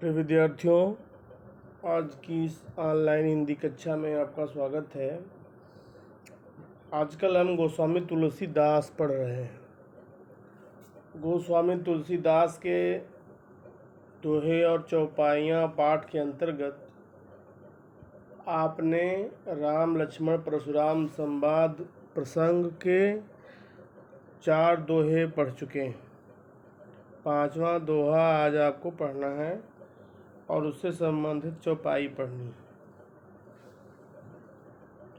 प्रिय विद्यार्थियों, आज की इस ऑनलाइन हिंदी कक्षा में आपका स्वागत है। आजकल हम गोस्वामी तुलसीदास पढ़ रहे हैं। गोस्वामी तुलसीदास के दोहे और चौपाइयाँ पाठ के अंतर्गत आपने राम लक्ष्मण परशुराम संवाद प्रसंग के 4 दोहे पढ़ चुके हैं। 5वां दोहा आज आपको पढ़ना है और उससे संबंधित चौपाई पढ़नी है।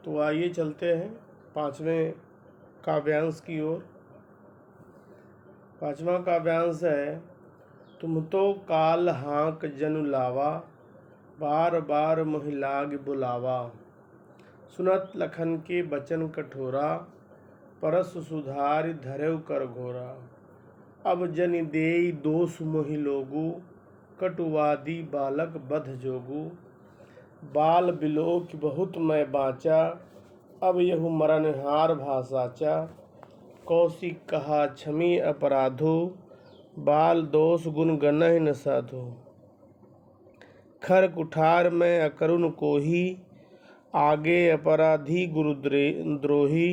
तो आइए चलते हैं 5वें काव्यांश की ओर। 5वां काव्यांश है, तुम तो काल हाँक जनु लावा, बार बार मोहि लाग बुलावा। सुनत लखन के बचन कठोरा, परस सुधारि धरऊ कर घोरा। अब जनि देई दोष मोहि लोगु, कटुवादी बालक बध जोगु। बाल बिलोक बहुत मैं बाँचा, अब यहु मरनहार भाषाचा। कौशिक कहा क्षमी अपराधो, बाल दोष गुण गनहि न साधो। खर कुठार में अकरुण कोही, आगे अपराधी गुरु द्रोही।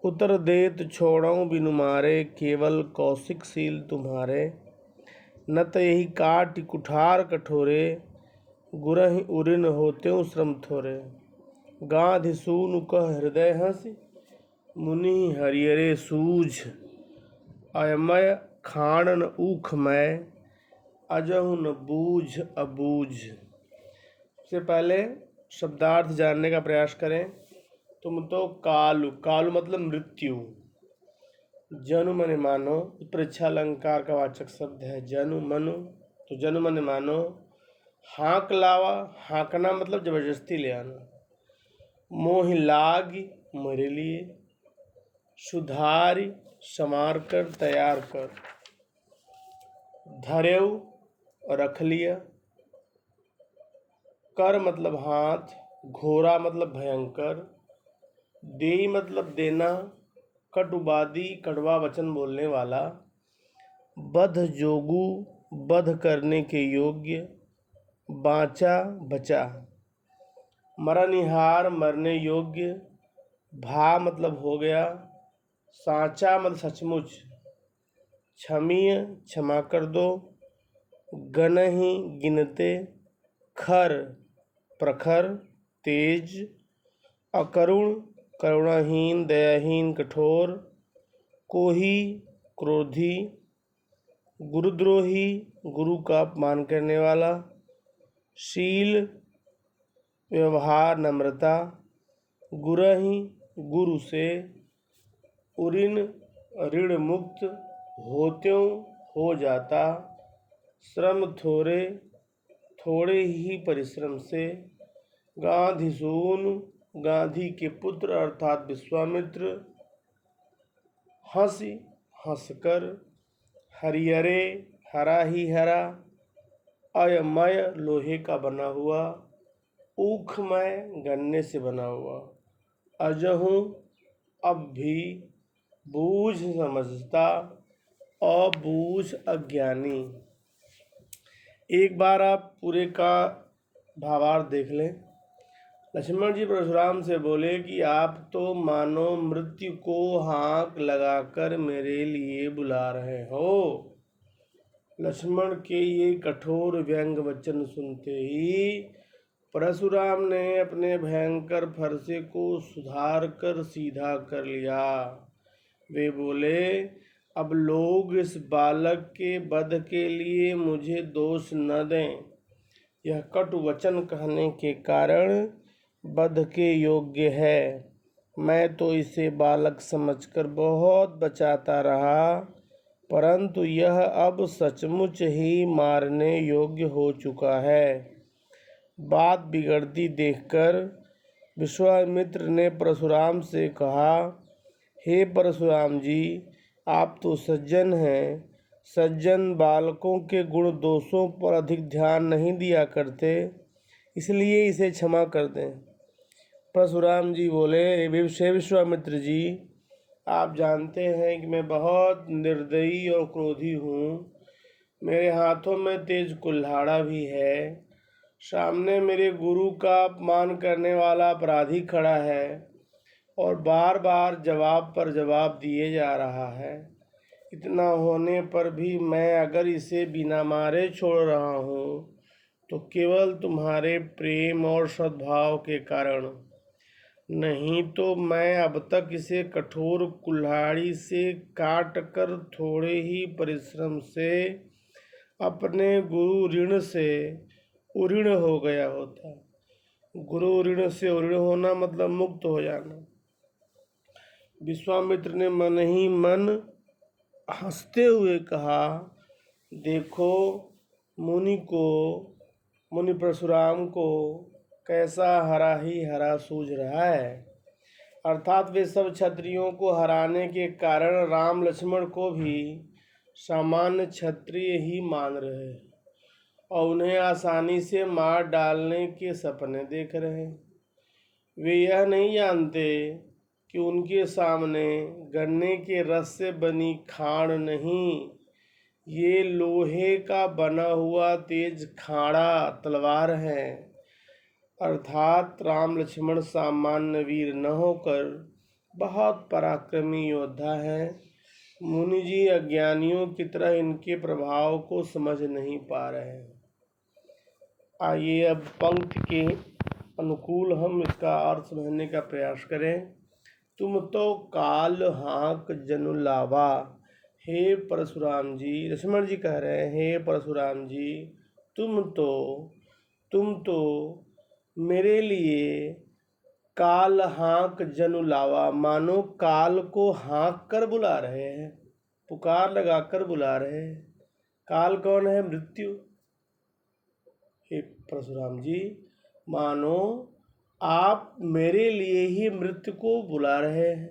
उतर देत छोड़ऊं बिनु मारे, केवल कौशिक शील तुम्हारे। न त यही काट कुठार कठोरे, गुरहि उरिन होत्यों श्रम थोरे। गांधि सूनु कह हृदय हंसि, मुनि हरियरे सूझ। अयमय खाणन ऊख मैं, अजहु न बूझ अबूझ। सबसे पहले शब्दार्थ जानने का प्रयास करें। तुम तो कालु, कालु मतलब मृत्यु। जनु मने मानो, परीक्षा अलंकार का वाचक शब्द है जनु मनु, तो जनु मने मानो। हाँक लावा, हाँकना मतलब जबरदस्ती ले आना। मोहि लागी, मेरे लिए। सुधारी, संवार कर, तैयार कर। धरेऊ, रख लिया। कर मतलब हाथ, घोरा मतलब भयंकर। देई मतलब देना, कटुवादी कड़वा वचन बोलने वाला। बध जोगु, बध करने के योग्य। बाँचा, बचा। मरनिहार, मरने योग्य। भा मतलब हो गया। साँचा मतलब सचमुच। क्षमीय, क्षमा कर दो। गनहि, गिनते। खर, प्रखर, तेज। अकरुण, करुणाहीन, दयाहीन, कठोर। कोही, क्रोधी। गुरुद्रोही, गुरु का अपमान करने वाला। शील, व्यवहार, नम्रता। गुरहि, गुरु से। उरिन, ऋण मुक्त। होत्यों, हो जाता। श्रम थोरे, थोड़े ही परिश्रम से। गांधी सूनु, गांधी के पुत्र अर्थात विश्वामित्र। हंसी, हंसकर। हरियरे, हरा ही हरा। अयमय, लोहे का बना हुआ। ऊखमय, गन्ने से बना हुआ। अजहू, अब भी। बूझ, समझता। अबूझ, अज्ञानी। एक बार आप पूरे का भावार्थ देख लें। लक्ष्मण जी परशुराम से बोले कि आप तो मानो मृत्यु को हाँक लगाकर मेरे लिए बुला रहे हो। लक्ष्मण के ये कठोर व्यंग वचन सुनते ही परशुराम ने अपने भयंकर फरसे को सुधार कर सीधा कर लिया। वे बोले, अब लोग इस बालक के वध के लिए मुझे दोष न दें। यह कटु वचन कहने के कारण वध के योग्य है। मैं तो इसे बालक समझकर बहुत बचाता रहा, परंतु यह अब सचमुच ही मारने योग्य हो चुका है। बात बिगड़ती देखकर विश्वामित्र ने परशुराम से कहा, हे परशुराम जी, आप तो सज्जन हैं। सज्जन बालकों के गुण दोषों पर अधिक ध्यान नहीं दिया करते, इसलिए इसे क्षमा कर दें। परशुराम जी बोले, हे विश्वामित्र जी, आप जानते हैं कि मैं बहुत निर्दयी और क्रोधी हूँ। मेरे हाथों में तेज कुल्हाड़ा भी है। सामने मेरे गुरु का अपमान करने वाला अपराधी खड़ा है और बार बार जवाब पर जवाब दिए जा रहा है। इतना होने पर भी मैं अगर इसे बिना मारे छोड़ रहा हूँ तो केवल तुम्हारे प्रेम और सद्भाव के कारण, नहीं तो मैं अब तक इसे कठोर कुल्हाड़ी से काट कर थोड़े ही परिश्रम से अपने गुरु ऋण से उऋण हो गया होता। गुरु ऋण से उऋण होना मतलब मुक्त हो जाना। विश्वामित्र ने मन ही मन हंसते हुए कहा, देखो मुनि परशुराम को कैसा हरा ही हरा सूझ रहा है। अर्थात वे सब क्षत्रियों को हराने के कारण राम लक्ष्मण को भी सामान्य क्षत्रिय ही मान रहे हैं और उन्हें आसानी से मार डालने के सपने देख रहे हैं। वे यह नहीं जानते कि उनके सामने गन्ने के रस से बनी खाण नहीं, ये लोहे का बना हुआ तेज खाड़ा तलवार है। अर्थात राम लक्ष्मण सामान्य वीर न होकर बहुत पराक्रमी योद्धा है। मुनि जी अज्ञानियों की तरह इनके प्रभाव को समझ नहीं पा रहे हैं। आइए अब पंक्ति के अनुकूल हम इसका अर्थ समझने का प्रयास करें। तुम तो काल हाँक जनु लावा। हे परशुराम जी, लक्ष्मण जी कह रहे हैं, हे परशुराम जी, तुम तो मेरे लिए काल हाँक जनु लावा, मानो काल को हाँक कर बुला रहे हैं, पुकार लगाकर बुला रहे हैं। काल कौन है? मृत्यु। हे परशुराम जी, मानो आप मेरे लिए ही मृत्यु को बुला रहे हैं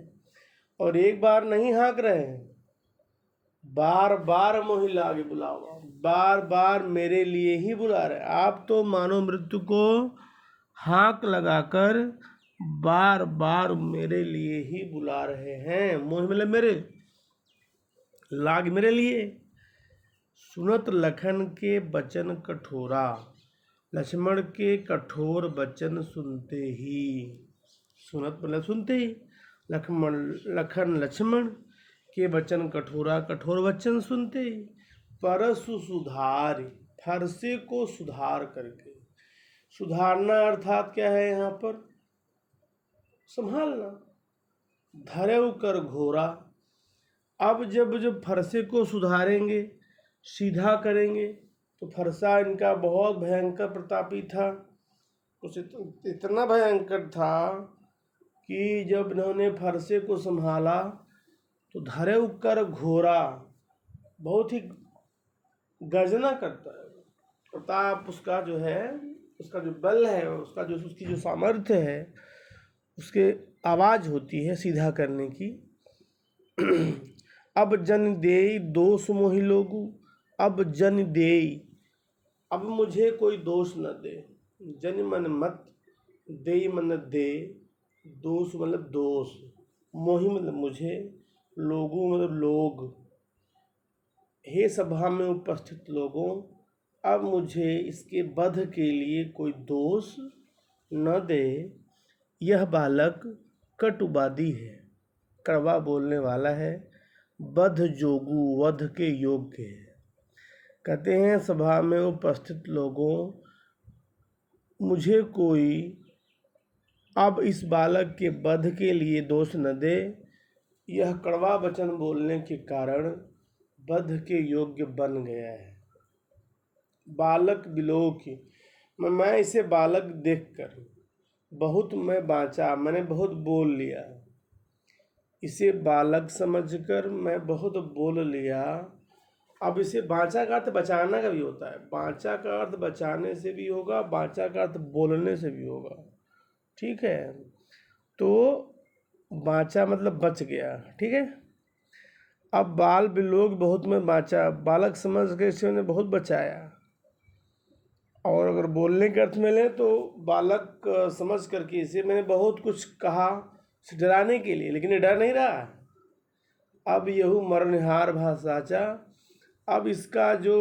और एक बार नहीं हाँक रहे हैं, बार बार मोहि लागे बुलावा, बार बार मेरे लिए ही बुला रहे हैं। आप तो मानो मृत्यु को हाँक लगाकर बार बार मेरे लिए ही बुला रहे हैं। मोहि मतलब मेरे, लाग मेरे लिए। सुनत लखन के बचन कठोरा, लक्ष्मण के कठोर वचन सुनते ही, सुनत मतलब सुनते ही, लक्ष्मण के वचन कठोरा, कठोर वचन सुनते ही, परसु सुधार, फरसे को सुधार करके। सुधारना अर्थात क्या है यहाँ पर? संभालना। धरेव कर घोरा, अब जब फरसे को सुधारेंगे, सीधा करेंगे, तो फरसा इनका बहुत भयंकर प्रतापी था। उसे इतना भयंकर था कि जब इन्होंने फरसे को संभाला तो धरेव कर घोरा, बहुत ही गर्जना करता है। प्रताप उसका जो है, उसका जो बल है, उसकी जो सामर्थ्य है, उसके आवाज़ होती है सीधा करने की। अब जन देई दोष मोहि लोगु, अब जन देई, अब मुझे कोई दोष न दे। जन मन मत, देई मन दे, दोष मतलब दोष, मोहि मतलब मुझे, लोगु मतलब लोग। हे सभा में उपस्थित लोगों, अब मुझे इसके वध के लिए कोई दोष न दे। यह बालक कटुवादी है, कड़वा बोलने वाला है, वध जोगु, वध के योग्य है। कहते हैं सभा में उपस्थित लोगों, मुझे कोई अब इस बालक के वध के लिए दोष न दे। यह कड़वा वचन बोलने के कारण वध के योग्य बन गया है। बालक बिलोकी, मैं इसे बालक देखकर बहुत मैं बाँचा, मैंने बहुत बोल लिया। इसे बालक समझकर मैं बहुत बोल लिया। अब इसे बाँचा का अर्थ बचाना का भी होता है। बाँचा का अर्थ बचाने से भी होगा, बाँचा का अर्थ बोलने से भी होगा। ठीक है, तो बाँचा मतलब बच गया। ठीक है, अब बाल बिलोक बहुत में बाँचा, बालक समझ के इसे मैंने बहुत बचाया। और अगर बोलने के अर्थ में लें तो बालक समझ करके इसे मैंने बहुत कुछ कहा डराने के लिए, लेकिन ये डर नहीं रहा। अब यहू मरनिहार भा साचा, अब इसका जो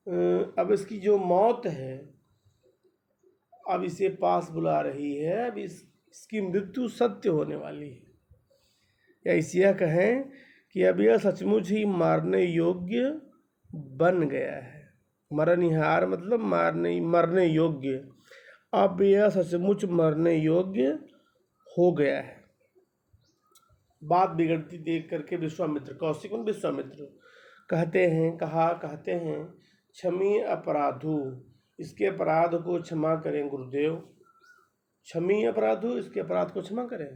अब इसकी जो मौत है, अब इसे पास बुला रही है, अब इसकी मृत्यु सत्य होने वाली है। या इसे यह कहें कि अब यह सचमुच ही मारने योग्य बन गया है। मरणहार मतलब मरने योग्य। अब यह सचमुच मरने योग्य हो गया है। बात बिगड़ती देख करके विश्वामित्र, कौशिक और विश्वामित्र कहते हैं क्षमी अपराधु, इसके अपराध को क्षमा करें गुरुदेव। क्षमी अपराधु, इसके अपराध को क्षमा करें।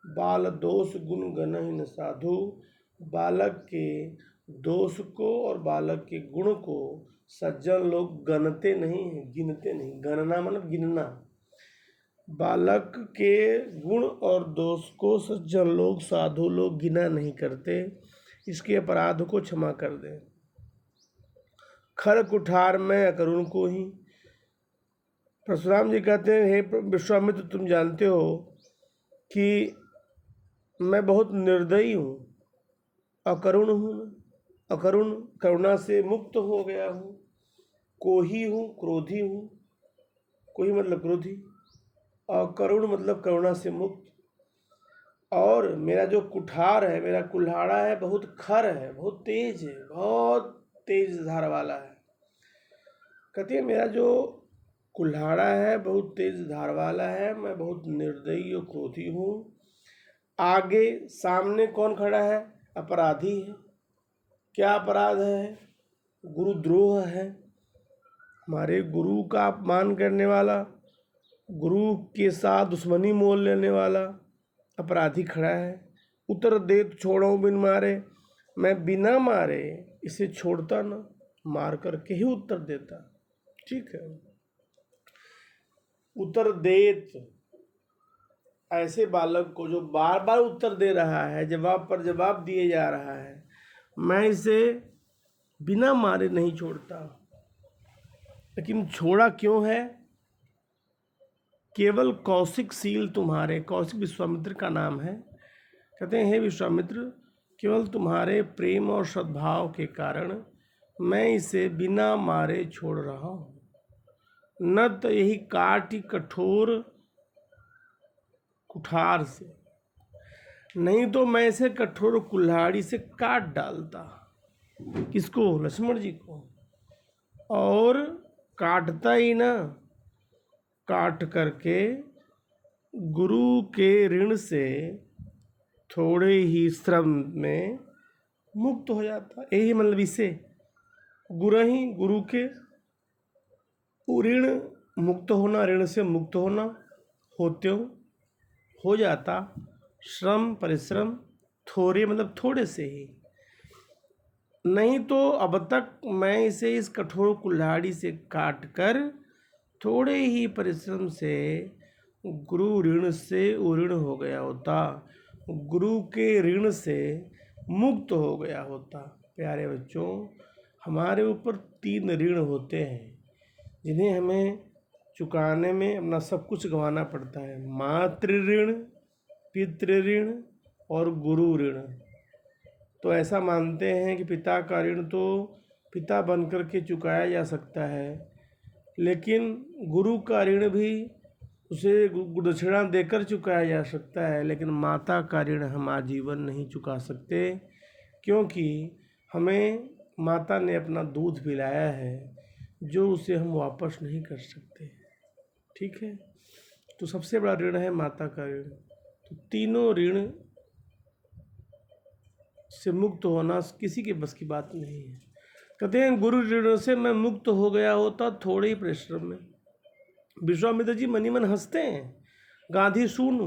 बाल दोष गुण गणहीन साधु, बालक के दोष को और बालक के गुण को सज्जन लोग गणते नहीं हैं, गिनते नहीं। गणना मतलब गिनना। बालक के गुण और दोष को सज्जन लोग, साधु लोग गिना नहीं करते, इसके अपराध को क्षमा कर दें। खर कुठार में अकरुण को ही। परशुराम जी कहते हैं, हे विश्वामित्र, तुम जानते हो कि मैं बहुत निर्दयी हूँ, अकरुण हूँ, अकरुण करुणा से मुक्त हो गया हूँ, कोही हूँ, क्रोधी हूँ। कोही मतलब क्रोधी, अकरुण मतलब करुणा से मुक्त। और मेरा जो कुठार है, मेरा कुल्हाड़ा है, बहुत खर है, बहुत तेज है, बहुत तेज धार वाला है। कहती है मेरा जो कुल्हाड़ा है बहुत तेज धार वाला है, मैं बहुत निर्दयी और क्रोधी हूँ। आगे सामने कौन खड़ा है? अपराधी है। क्या अपराध है? गुरुद्रोह है। हमारे गुरु का अपमान करने वाला, गुरु के साथ दुश्मनी मोल लेने वाला अपराधी खड़ा है। उत्तर दे तो छोड़ो बिन मारे, मैं बिना मारे इसे छोड़ता ना, मार करके ही उत्तर देता। ठीक है। उत्तर देत, ऐसे बालक को जो बार बार उत्तर दे रहा है, जवाब पर जवाब दिए जा रहा है, मैं इसे बिना मारे नहीं छोड़ता। लेकिन छोड़ा क्यों है? केवल कौशिकशील तुम्हारे, कौशिक विश्वामित्र का नाम है। कहते हैं हे विश्वामित्र, केवल तुम्हारे प्रेम और सद्भाव के कारण मैं इसे बिना मारे छोड़ रहा हूँ। न तो यही काटी कठोर कुठार से, नहीं तो मैं इसे कठोर कुल्हाड़ी से काट डालता। किसको? लक्ष्मण जी को। और काटता ही ना, काट करके गुरु के ऋण से थोड़े ही श्रम में मुक्त हो जाता। यही मतलब इसे गुरु के ऋण मुक्त होना, ऋण से मुक्त होना होते हो जाता। श्रम परिश्रम थोड़े मतलब थोड़े से ही, नहीं तो अब तक मैं इसे इस कठोर कुल्हाड़ी से काट कर थोड़े ही परिश्रम से गुरु ऋण से उऋण हो गया होता, गुरु के ऋण से मुक्त हो गया होता। प्यारे बच्चों, हमारे ऊपर 3 ऋण होते हैं जिन्हें हमें चुकाने में अपना सब कुछ गंवाना पड़ता है। मातृ ऋण, पितृ ऋण और गुरु ऋण। तो ऐसा मानते हैं कि पिता का ऋण तो पिता बन कर के चुकाया जा सकता है, लेकिन गुरु का ऋण भी उसे दक्षिणा देकर चुकाया जा सकता है, लेकिन माता का ऋण हम आजीवन नहीं चुका सकते, क्योंकि हमें माता ने अपना दूध पिलाया है जो उसे हम वापस नहीं कर सकते। ठीक है। तो सबसे बड़ा ऋण है माता का ऋण। तो तीनों ऋण से मुक्त होना किसी के बस की बात नहीं है। कहते हैं गुरु ऋण से मैं मुक्त हो गया होता थोड़े ही परिश्रम में। विश्वामित्र जी मनी मन हंसते हैं। गांधी सून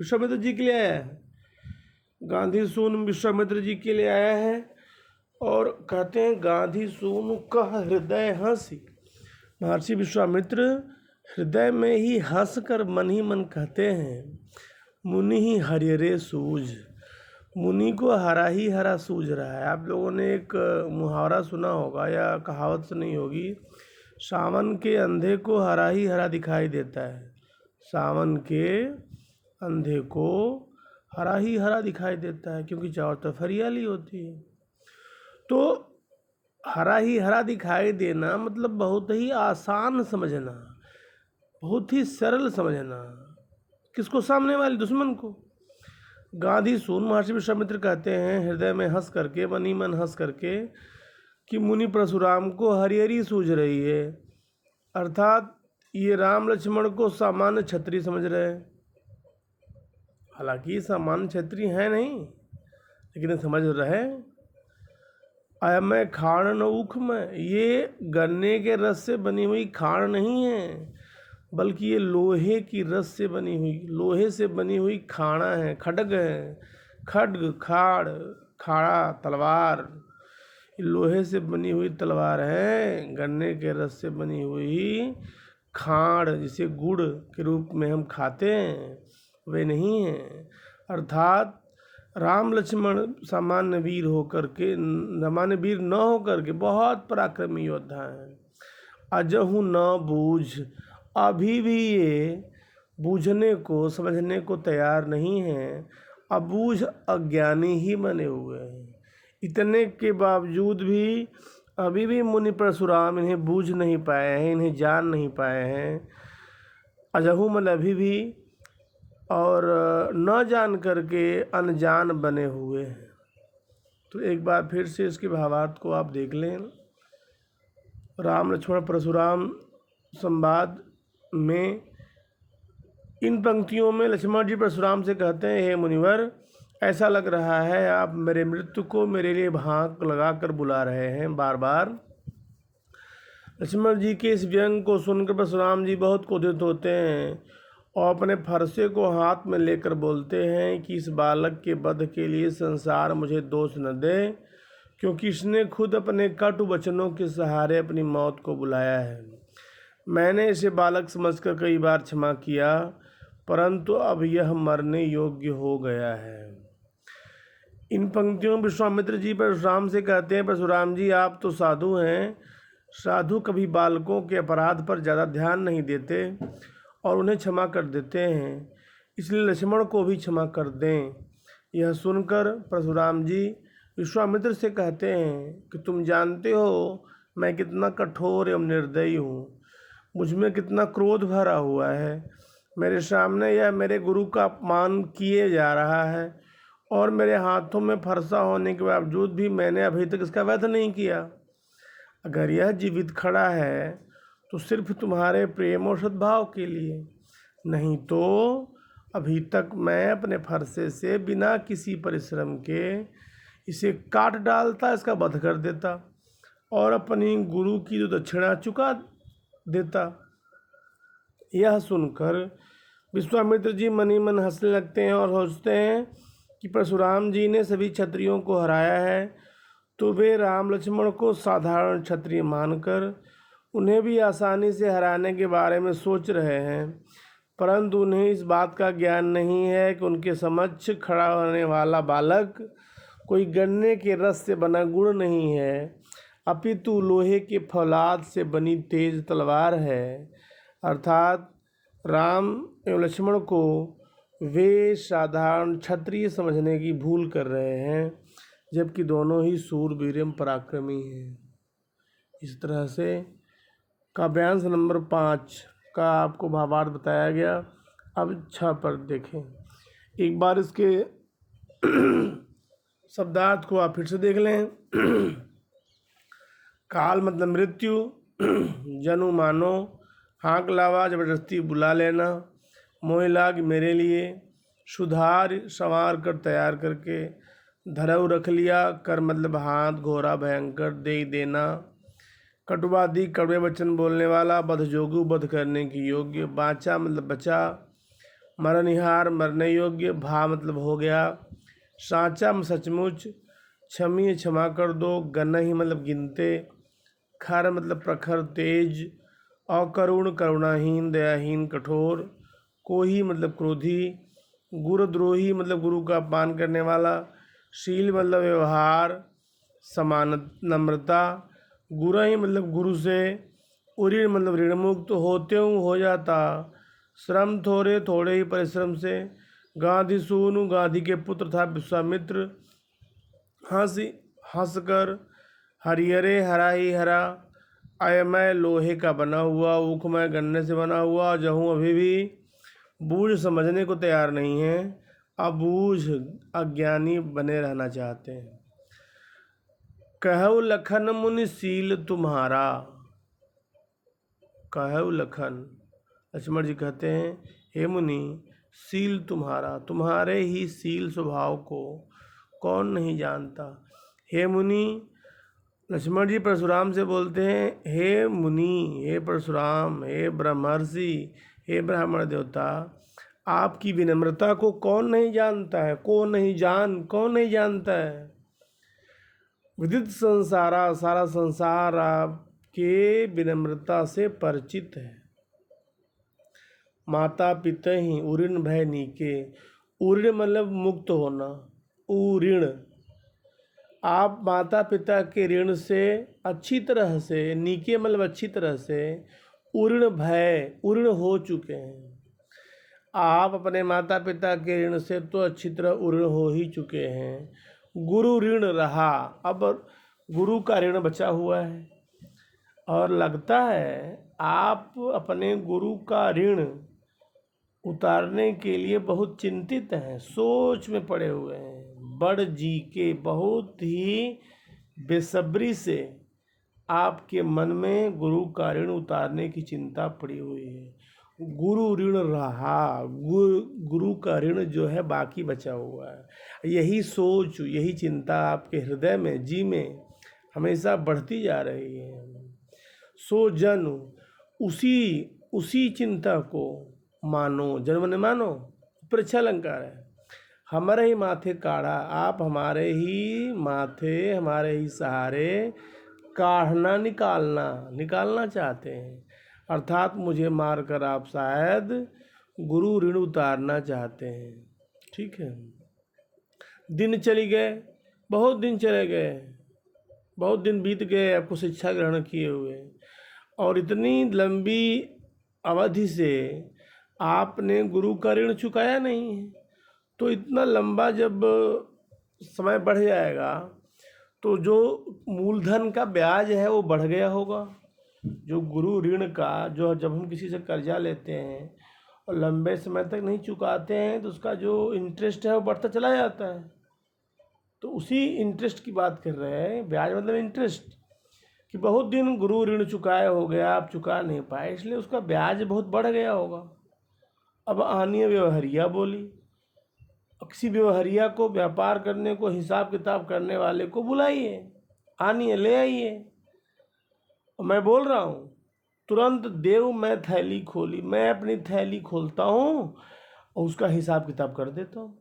विश्वामित्र जी के लिए आया है, गांधी सून विश्वामित्र जी के लिए आया है और कहते हैं गांधी सून कह हृदय हंसी। महर्षि विश्वामित्र हृदय में ही हंस कर मन ही मन कहते हैं मुनि ही हरिहरे सूझ। मुनि को हरा ही हरा सूझ रहा है। आप लोगों ने एक मुहावरा सुना होगा या कहावत सुनी होगी, सावन के अंधे को हरा ही हरा दिखाई देता है। सावन के अंधे को हरा ही हरा दिखाई देता है, क्योंकि चारों तरफ हरियाली होती है। तो हरा ही हरा दिखाई देना मतलब बहुत ही आसान समझना, बहुत ही सरल समझना। किसको? सामने वाले दुश्मन को। गांधी सून महर्षि विश्वामित्र कहते हैं हृदय में हंस करके, मनी मन हंस करके, कि मुनि परशुराम को हरिहरी सूझ रही है, अर्थात ये राम लक्ष्मण को सामान्य क्षत्रिय समझ रहे हैं। हालांकि सामान्य क्षत्रिय है नहीं, लेकिन समझ रहे। अयमय खाण न ऊख में, ये गन्ने के रस से बनी हुई खाण नहीं है, बल्कि ये लोहे की रस से बनी हुई, लोहे से बनी हुई खाना है, खड्ग है। खड्ग, खाड़, खाड़ा, तलवार, लोहे से बनी हुई तलवार है। गन्ने के रस से बनी हुई खाड़, जिसे गुड़ के रूप में हम खाते हैं, वे नहीं है। अर्थात राम लक्ष्मण सामान्य वीर होकर के, सामान्य वीर न होकर के बहुत पराक्रमी योद्धा हैं। अजहु न बूझ, अभी भी ये बूझने को, समझने को तैयार नहीं है। अबूझ अज्ञानी ही बने हुए हैं। इतने के बावजूद भी अभी भी मुनि परशुराम इन्हें बूझ नहीं पाए हैं, इन्हें जान नहीं पाए हैं। अजहू मतलब अभी भी, और न जान करके अनजान बने हुए हैं। तो एक बार फिर से इसके भावार्थ को आप देख लें। राम लक्ष्मण परशुराम संवाद में इन पंक्तियों में लक्ष्मण जी परशुराम से कहते हैं, हे मुनिवर, ऐसा लग रहा है आप मेरे मृत्यु को मेरे लिए भांक लगा कर बुला रहे हैं बार बार। लक्ष्मण जी के इस व्यंग को सुनकर परशुराम जी बहुत क्रोधित होते हैं और अपने फरसे को हाथ में लेकर बोलते हैं कि इस बालक के वध के लिए संसार मुझे दोष न दे, क्योंकि इसने खुद अपने कटु वचनों के सहारे अपनी मौत को बुलाया है। मैंने इसे बालक समझकर कई बार क्षमा किया, परंतु अब यह मरने योग्य हो गया है। इन पंक्तियों में विश्वामित्र जी परशुराम से कहते हैं, परशुराम जी आप तो साधु हैं, साधु कभी बालकों के अपराध पर ज़्यादा ध्यान नहीं देते और उन्हें क्षमा कर देते हैं, इसलिए लक्ष्मण को भी क्षमा कर दें। यह सुनकर परशुराम जी विश्वामित्र से कहते हैं कि तुम जानते हो मैं कितना कठोर एवं निर्दयी हूँ, मुझमें कितना क्रोध भरा हुआ है। मेरे सामने यह मेरे गुरु का अपमान किए जा रहा है और मेरे हाथों में फरसा होने के बावजूद भी मैंने अभी तक इसका वध नहीं किया। अगर यह जीवित खड़ा है तो सिर्फ तुम्हारे प्रेम और सद्भाव के लिए, नहीं तो अभी तक मैं अपने फरसे से बिना किसी परिश्रम के इसे काट डालता, इसका वध कर देता और अपनी गुरु की जो दक्षिणा चुका देता। यह सुनकर विश्वामित्र जी मनी मन हंसने लगते हैं और सोचते हैं कि परशुराम जी ने सभी क्षत्रियों को हराया है, तो वे राम लक्ष्मण को साधारण क्षत्रिय मानकर उन्हें भी आसानी से हराने के बारे में सोच रहे हैं। परंतु उन्हें इस बात का ज्ञान नहीं है कि उनके समक्ष खड़ा होने वाला बालक कोई गन्ने के रस से बना गुड़ नहीं है, अपितु लोहे के फौलाद से बनी तेज तलवार है। अर्थात राम एवं लक्ष्मण को वे साधारण क्षत्रिय समझने की भूल कर रहे हैं, जबकि दोनों ही सूरवीर एवं पराक्रमी हैं। इस तरह से काव्यांश नंबर 5 का आपको भावार्थ बताया गया। अब 6 पर देखें। एक बार इसके शब्दार्थ को आप फिर से देख लें। काल मतलब मृत्यु, जनु मानो, हाँक लावा जबरदस्ती बुला लेना, मोह लाग मेरे लिए, सुधार संवार कर तैयार करके, धरव रख लिया, कर मतलब हाथ, घोरा भयंकर, दे देना, कटुवादी कड़वे वचन बोलने वाला, बधजोगु बध करने की योग्य, बाचा मतलब बचा, मरनिहार मरने योग्य, भा मतलब हो गया, साचा सचमुच, क्षमी क्षमा कर दो, गनहि मतलब गिनते, खर मतलब प्रखर तेज, अकरुण करुणाहीन दयाहीन कठोर, कोही मतलब क्रोधी, गुरुद्रोही मतलब गुरु का अपमान करने वाला, शील मतलब व्यवहार, समान नम्रता, गुरहि मतलब गुरु से, उऋण मतलब ऋण मुक्त, होते हो जाता, श्रम थोड़े थोड़े ही परिश्रम से, गांधी सूनु गांधी के पुत्र था विश्वामित्र, हंस कर हरिहरे हरा ही हरा, अयमय लोहे का बना हुआ, ऊखमय गन्ने से बना हुआ। जहूँ अभी भी बूझ समझने को तैयार नहीं है, अबूझ अज्ञानी बने रहना चाहते हैं। कहु लखन मुनि सील तुम्हारा, कहु लखन, लक्ष्मण जी कहते हैं हे मुनि, सील तुम्हारा, तुम्हारे ही सील स्वभाव को कौन नहीं जानता। हे मुनि, लक्ष्मण जी परशुराम से बोलते हैं हे मुनि, हे परशुराम, हे ब्रह्मर्षि, हे ब्राह्मण देवता, आपकी विनम्रता को कौन नहीं जानता है, कौन नहीं जानता है। विदित संसारा, सारा संसार आपके विनम्रता से परिचित है। माता पिता ही उऋण भय नीके, उऋण मतलब मुक्त होना, उऋण, आप माता पिता के ऋण से अच्छी तरह से, नीके मतलब अच्छी तरह से, उऋण भय, उऋण हो चुके हैं। आप अपने माता पिता के ऋण से तो अच्छी तरह उऋण हो ही चुके हैं। गुरु ऋण रहा, अब गुरु का ऋण बचा हुआ है, और लगता है आप अपने गुरु का ऋण उतारने के लिए बहुत चिंतित हैं, सोच में पड़े हुए हैं। बड़ जी के बहुत ही बेसब्री से आपके मन में गुरु का ऋण उतारने की चिंता पड़ी हुई है। गुरु ऋण रहा, गुरु का ऋण जो है बाकी बचा हुआ है। यही सोच, यही चिंता आपके हृदय में, जी में हमेशा बढ़ती जा रही है। सो जन, उसी चिंता को मानो, जन्म ने मानो, परीक्षा अलंकार है। हमारे ही माथे काढ़ा, आप हमारे ही माथे, हमारे ही सहारे काढ़ना, निकालना चाहते हैं। अर्थात मुझे मारकर आप शायद गुरु ऋण उतारना चाहते हैं। ठीक है, दिन चली गए, बहुत दिन चले गए, बहुत दिन बीत गए आपको शिक्षा ग्रहण किए हुए, और इतनी लंबी अवधि से आपने गुरु का ऋण चुकाया नहीं है। तो इतना लंबा जब समय बढ़ जाएगा तो जो मूलधन का ब्याज है वो बढ़ गया होगा। जो गुरु ऋण का, जो जब हम किसी से कर्जा लेते हैं और लंबे समय तक नहीं चुकाते हैं तो उसका जो इंटरेस्ट है वो बढ़ता चला जाता है। तो उसी इंटरेस्ट की बात कर रहे हैं, ब्याज मतलब इंटरेस्ट, कि बहुत दिन गुरु ऋण चुकाए हो गया, आप चुका नहीं पाए, इसलिए उसका ब्याज बहुत बढ़ गया होगा। अब आनी व्यवहारिया बोली, किसी व्यवहारिया को, व्यापार करने को, हिसाब किताब करने वाले को बुलाइए, आनिए, ले आइए। मैं बोल रहा हूँ तुरंत देव मैं थैली खोली, मैं अपनी थैली खोलता हूँ और उसका हिसाब किताब कर देता हूँ।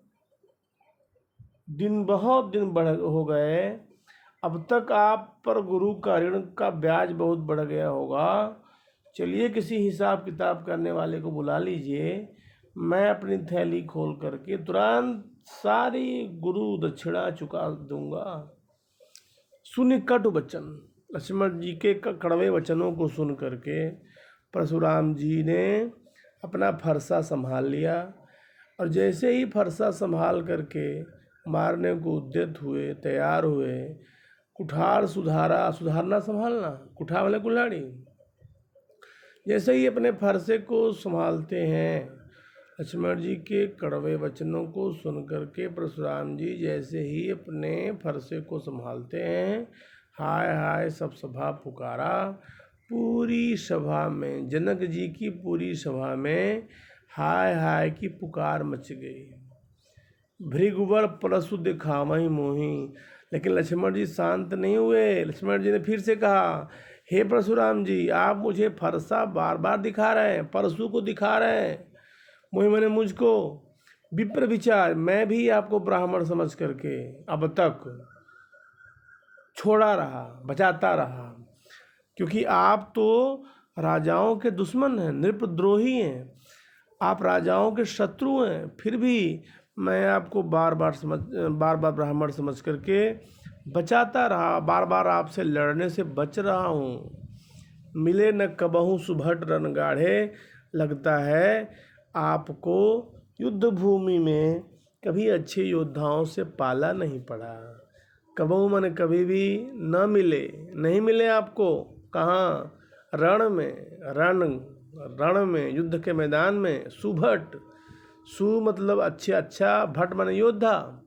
बहुत दिन बढ़ हो गए, अब तक आप पर गुरु का ऋण का ब्याज बहुत बढ़ गया होगा। चलिए किसी हिसाब किताब करने वाले को बुला लीजिए, मैं अपनी थैली खोल करके तुरंत सारी गुरु दक्षिणा चुका दूंगा। सुन कटु वचन, लक्ष्मण जी के कड़वे वचनों को सुन करके परशुराम जी ने अपना फरसा संभाल लिया, और जैसे ही फरसा संभाल करके मारने को उद्यत हुए, तैयार हुए, कुठार सुधारना संभालना, कुठार वाले कुल्हाड़ी, जैसे ही अपने फरसे को संभालते हैं, लक्ष्मण जी के कड़वे वचनों को सुन करके परशुराम जी जैसे ही अपने फरसे को संभालते हैं, हाय हाय सब सभा पुकारा। पूरी सभा में, जनक जी की पूरी सभा में हाय हाय की पुकार मच गई। भृगुवर परशु दिखावहीं मोही, लेकिन लक्ष्मण जी शांत नहीं हुए। लक्ष्मण जी ने फिर से कहा, हे परशुराम जी, आप मुझे फरसा बार बार दिखा रहे हैं, परशु को दिखा रहे हैं, मोही मैंने मुझको, विप्र विचार, मैं भी आपको ब्राह्मण समझ करके अब तक छोड़ा रहा, बचाता रहा, क्योंकि आप तो राजाओं के दुश्मन हैं, नृपद्रोही हैं, आप राजाओं के शत्रु हैं, फिर भी मैं आपको बार बार ब्राह्मण समझ करके बचाता रहा, बार बार आपसे लड़ने से बच रहा हूँ। मिले न कबहू सुभट रन गाढ़े, लगता है आपको युद्ध भूमि में कभी अच्छे योद्धाओं से पाला नहीं पड़ा। कबहू माने कभी भी न मिले, नहीं मिले आपको। कहाँ? रण में, रण में, युद्ध के मैदान में। सुभट, सु मतलब अच्छे, अच्छा, भट माने योद्धा।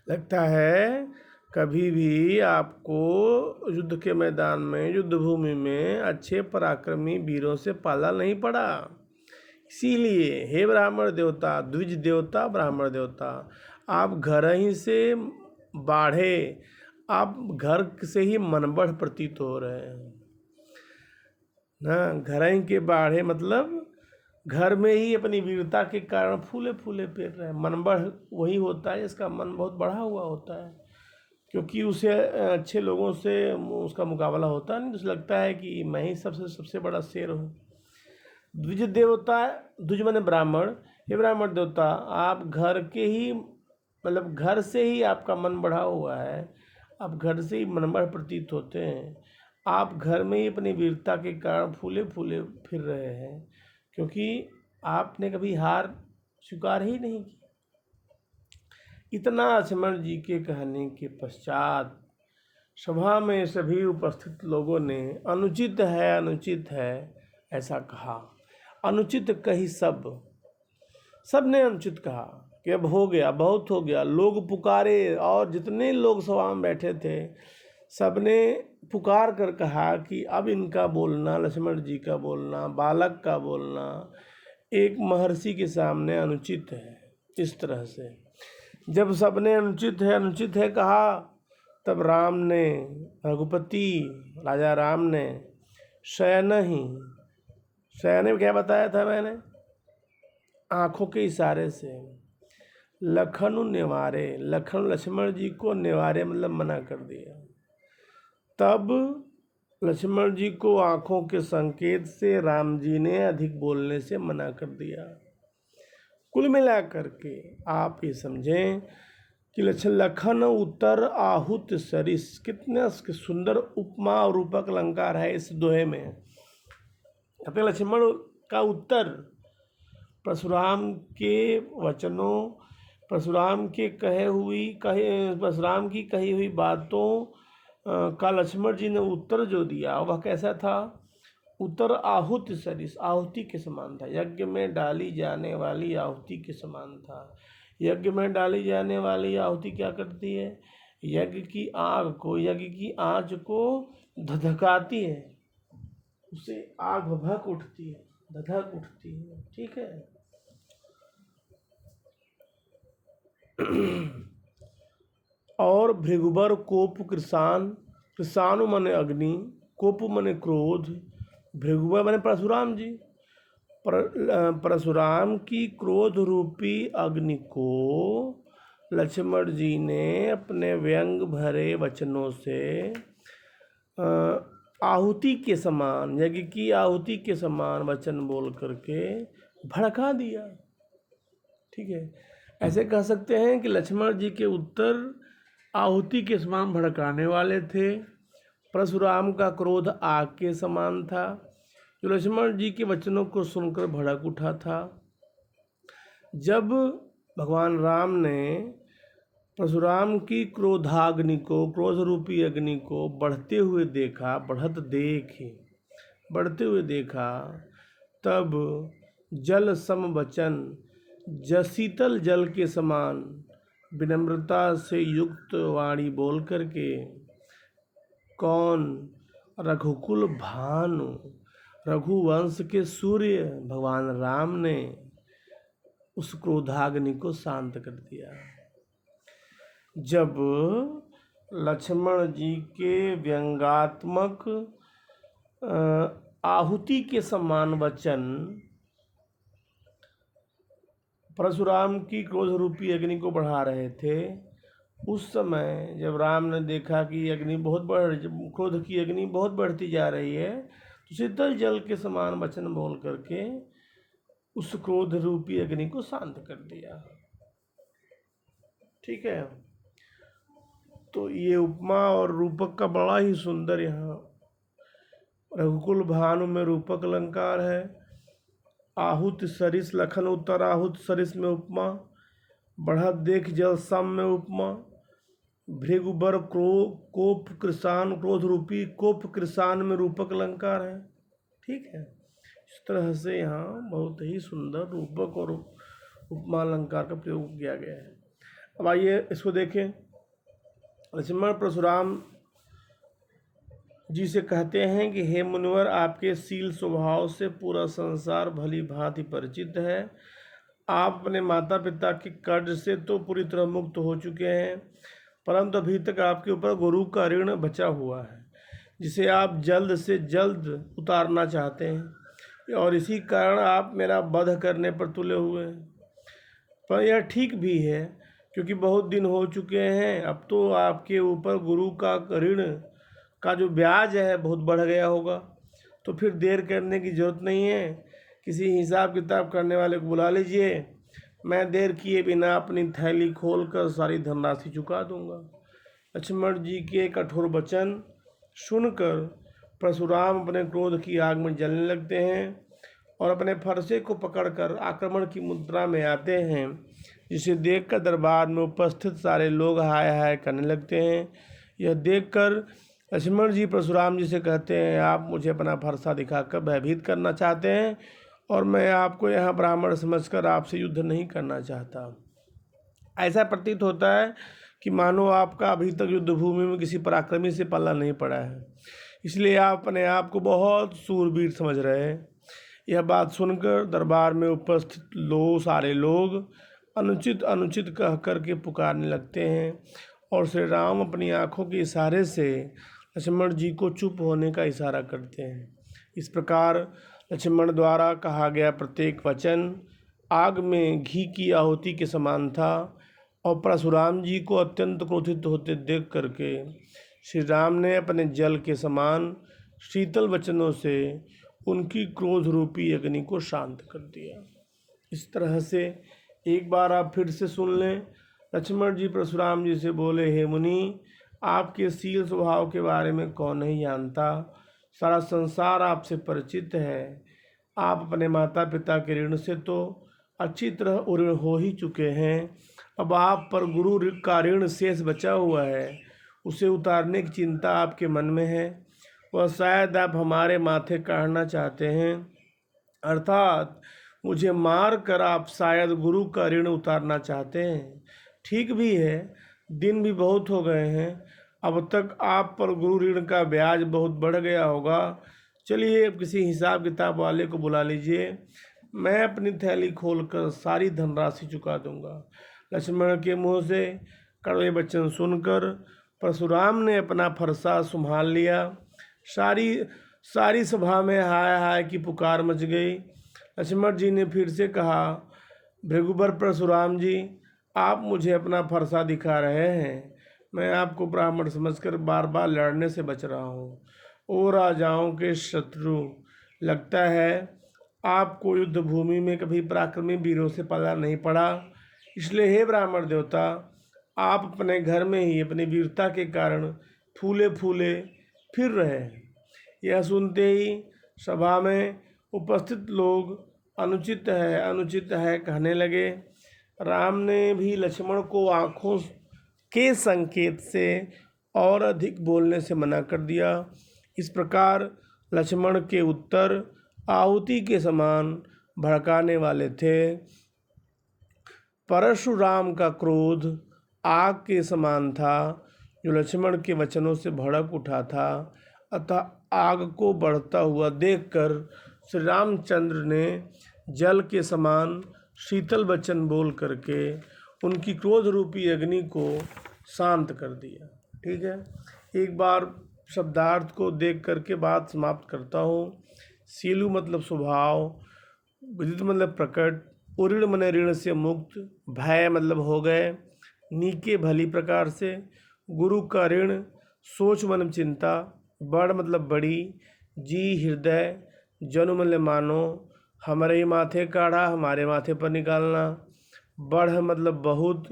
लगता है कभी भी आपको युद्ध के मैदान में, युद्ध भूमि में अच्छे पराक्रमी वीरों से पाला नहीं पड़ा। इसीलिए हे ब्राह्मण देवता, द्विज देवता, ब्राह्मण देवता, आप घर ही से बाढ़े, आप घर से ही मनबढ़ प्रतीत हो रहे हैं ना। घर ही के बाढ़े मतलब घर में ही अपनी वीरता के कारण फूले फूले फिर रहे हैं। मनबढ़ वही होता है जिसका मन बहुत बढ़ा हुआ होता है, क्योंकि उसे अच्छे लोगों से उसका मुकाबला होता नहीं, तो लगता है कि मैं ही सबसे बड़ा शेर हूँ। द्विज देवता, द्विज माने ब्राह्मण, हे ब्राह्मण देवता, आप घर के ही मतलब घर से ही आपका मन बढ़ा हुआ है, आप घर से ही मनबढ़ प्रतीत होते हैं। आप घर में ही अपनी वीरता के कारण फूले फूले फिर रहे हैं, क्योंकि आपने कभी हार स्वीकार ही नहीं की। इतना लक्ष्मण जी के कहने के पश्चात सभा में सभी उपस्थित लोगों ने अनुचित है, अनुचित है ऐसा कहा। अनुचित कही सब ने अनुचित कहा कि अब हो गया, बहुत हो गया। लोग पुकारे, और जितने लोग सभा में बैठे थे सबने पुकार कर कहा कि अब इनका बोलना, लक्ष्मण जी का बोलना, बालक का बोलना एक महर्षि के सामने अनुचित है। इस तरह से जब सबने अनुचित है कहा, तब राम ने, रघुपति राजा राम ने शयन में क्या बताया था मैंने? आंखों के इशारे से लक्ष्मण जी को निवारे मतलब मना कर दिया। तब लक्ष्मण जी को आंखों के संकेत से राम जी ने अधिक बोलने से मना कर दिया। कुल मिलाकर के आप ये समझें कि लखन उत्तर आहुत सरिस, कितना सुंदर उपमा और रूपक अलंकार है इस दोहे में। अपने लक्ष्मण का उत्तर परशुराम के वचनों, परशुराम की कही हुई बातों का लक्ष्मण जी ने उत्तर जो दिया वह कैसा था? उत्तर आहुति सरिस, आहुति के समान था। यज्ञ में डाली जाने वाली आहुति के समान था। यज्ञ में डाली जाने वाली आहुति क्या करती है? यज्ञ की आँच को धधकाती है, उससे आग भभक उठती है, धधक उठती है। ठीक है। और भृगुबर कोप कृषाणु मने अग्नि, कोप मने क्रोध, भृगुबर मने परशुराम जी। परशुराम की क्रोध रूपी अग्नि को लक्ष्मण जी ने अपने व्यंग भरे वचनों से आहुति के समान, यज्ञ की आहुति के समान वचन बोल करके भड़का दिया। ठीक है। ऐसे कह सकते हैं कि लक्ष्मण जी के उत्तर आहुति के समान भड़काने वाले थे। परशुराम का क्रोध आग के समान था, जो लक्ष्मण जी के वचनों को सुनकर भड़क उठा था। जब भगवान राम ने परशुराम की क्रोधाग्नि को, क्रोध रूपी अग्नि को बढ़ते हुए देखा, तब जल सम वचन, शीतल जल के समान विनम्रता से युक्त वाणी बोल करके, कौन? रघुकुल भानु, रघुवंश के सूर्य भगवान राम ने उस क्रोधाग्नि को शांत कर दिया। जब लक्ष्मण जी के व्यंगात्मक आहुति के समान वचन परशुराम की क्रोध रूपी अग्नि को बढ़ा रहे थे, उस समय जब राम ने देखा कि क्रोध की अग्नि बहुत बढ़ती जा रही है, तो शीतल जल के समान वचन बोल करके उस क्रोध रूपी अग्नि को शांत कर दिया। ठीक है। तो ये उपमा और रूपक का बड़ा ही सुंदर यहाँ रघुकुल भानु में रूपक अलंकार है। आहुत सरिस, लखन उत्तर आहुत सरिस में उपमा, बढ़त देख जल सम में उपमा, भृगुबर कोप कृसान, क्रोध रूपी कोप कृसान में रूपक अलंकार है। ठीक है, इस तरह से यहाँ बहुत ही सुंदर रूपक और उपमा अलंकार का प्रयोग किया गया है। अब आइए इसको देखें। लक्ष्मण परशुराम जी से कहते हैं कि हे मुनिवर, आपके शील स्वभाव से पूरा संसार भली भांति परिचित है। आप अपने माता पिता के कर्ज से तो पूरी तरह मुक्त हो चुके हैं, परंतु अभी तक आपके ऊपर गुरु का ऋण बचा हुआ है, जिसे आप जल्द से जल्द उतारना चाहते हैं, और इसी कारण आप मेरा वध करने पर तुले हुए हैं। पर यह ठीक भी है, क्योंकि बहुत दिन हो चुके हैं। अब तो आपके ऊपर गुरु का ऋण का जो ब्याज है बहुत बढ़ गया होगा, तो फिर देर करने की जरूरत नहीं है। किसी हिसाब किताब करने वाले को बुला लीजिए, मैं देर किए बिना अपनी थैली खोलकर सारी धनराशि चुका दूंगा। लक्ष्मण जी के कठोर वचन सुनकर परशुराम अपने क्रोध की आग में जलने लगते हैं और अपने फरसे को पकड़कर आक्रमण की मुद्रा में आते हैं, जिसे देखकर दरबार में उपस्थित सारे लोग हाय हाय करने लगते हैं। यह देखकर लक्ष्मण जी परशुराम जी से कहते हैं, आप मुझे अपना फरसा दिखाकर भयभीत करना चाहते हैं, और मैं आपको यहाँ ब्राह्मण समझकर आपसे युद्ध नहीं करना चाहता। ऐसा प्रतीत होता है कि मानो आपका अभी तक युद्ध भूमि में किसी पराक्रमी से पल्ला नहीं पड़ा है, इसलिए आप अपने आप को बहुत सूरवीर समझ रहे हैं। यह बात सुनकर दरबार में उपस्थित सारे लोग अनुचित अनुचित कह करके पुकारने लगते हैं, और श्री राम अपनी आँखों के इशारे से लक्ष्मण जी को चुप होने का इशारा करते हैं। इस प्रकार लक्ष्मण द्वारा कहा गया प्रत्येक वचन आग में घी की आहुति के समान था, और परशुराम जी को अत्यंत क्रोधित होते देख करके श्री राम ने अपने जल के समान शीतल वचनों से उनकी क्रोध रूपी अग्नि को शांत कर दिया। इस तरह से एक बार आप फिर से सुन लें। लक्ष्मण जी परशुराम जी से बोले, हे मुनि, आपके शील स्वभाव के बारे में कौन नहीं जानता। सारा संसार आपसे परिचित है। आप अपने माता पिता के ऋण से तो अच्छी तरह उऋण हो ही चुके हैं। अब आप पर गुरु का ऋण शेष बचा हुआ है, उसे उतारने की चिंता आपके मन में है। वह शायद आप हमारे माथे काटना चाहते हैं, अर्थात मुझे मार कर आप शायद गुरु का ऋण उतारना चाहते हैं। ठीक भी है, दिन भी बहुत हो गए हैं। अब तक आप पर गुरु ऋण का ब्याज बहुत बढ़ गया होगा। चलिए, अब किसी हिसाब किताब वाले को बुला लीजिए, मैं अपनी थैली खोलकर सारी धनराशि चुका दूंगा। लक्ष्मण के मुंह से कड़वे वचन सुनकर परशुराम ने अपना फरसा संभाल लिया। सारी सभा में हाय हाय की पुकार मच गई। लक्ष्मण जी ने फिर से कहा, भृगुबर परशुराम जी, आप मुझे अपना फरसा दिखा रहे हैं। मैं आपको ब्राह्मण समझकर बार बार लड़ने से बच रहा हूँ। ओ राजाओं के शत्रु, लगता है आपको युद्ध भूमि में कभी पराक्रमी वीरों से पल्ला नहीं पड़ा। इसलिए हे ब्राह्मण देवता, आप अपने घर में ही अपनी वीरता के कारण फूले फूले फिर रहे हैं। यह सुनते ही सभा में उपस्थित लोग अनुचित है कहने लगे। राम ने भी लक्ष्मण को आँखों के संकेत से और अधिक बोलने से मना कर दिया। इस प्रकार लक्ष्मण के उत्तर आहुति के समान भड़काने वाले थे। परशुराम का क्रोध आग के समान था, जो लक्ष्मण के वचनों से भड़क उठा था। अतः आग को बढ़ता हुआ देखकर श्री रामचंद्र ने जल के समान शीतल वचन बोल करके उनकी क्रोध रूपी अग्नि को शांत कर दिया। ठीक है, एक बार शब्दार्थ को देख करके बात समाप्त करता हूँ। शीलु मतलब स्वभाव, विदित मतलब प्रकट, उऋण मन ऋण से मुक्त, भय मतलब हो गए, नीके भली प्रकार से, गुरु का ऋण, सोच मन चिंता, बड़ मतलब बड़ी, जी हृदय, जनु मतलब मानो, हमारे ही माथे काढ़ा हमारे माथे पर निकालना, बढ़ मतलब बहुत,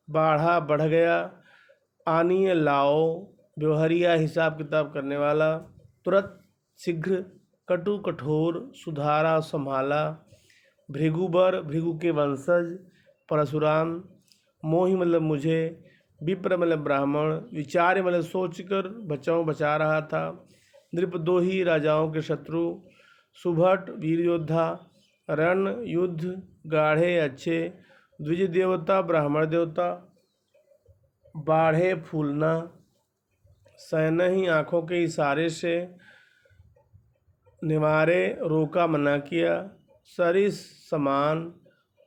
बाढ़ा बढ़ गया, आनीय लाओ, व्यवहारिया हिसाब किताब करने वाला, तुरंत शीघ्र, कटु कठोर, सुधारा संभाला, भृगुबर भृगु के वंशज, परशुराम, मोहि मतलब मुझे, विप्र मतलब ब्राह्मण, विचार्य मतलब सोचकर बचा रहा था, नृपदोही राजाओं के शत्रु, सुभट वीर योद्धा, रण युद्ध गाढ़े अच्छे, द्विज देवता ब्राह्मण देवता, बाढ़े फूलना, सहनही आँखों के इशारे से, निवारे रोका मना किया, सरिस समान,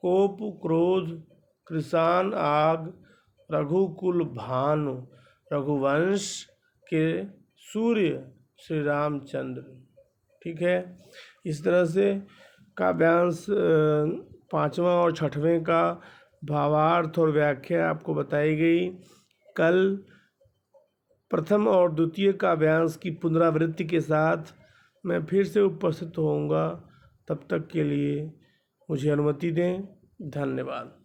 कोप क्रोध, कृषाण आग, रघुकुल भानु, रघुवंश के सूर्य श्री रामचंद्र। ठीक है, इस तरह से काव्यांश पाँचवां और छठवें का भावार्थ और व्याख्या आपको बताई गई। कल प्रथम और द्वितीय काव्यांश की पुनरावृत्ति के साथ मैं फिर से उपस्थित होऊंगा। तब तक के लिए मुझे अनुमति दें। धन्यवाद।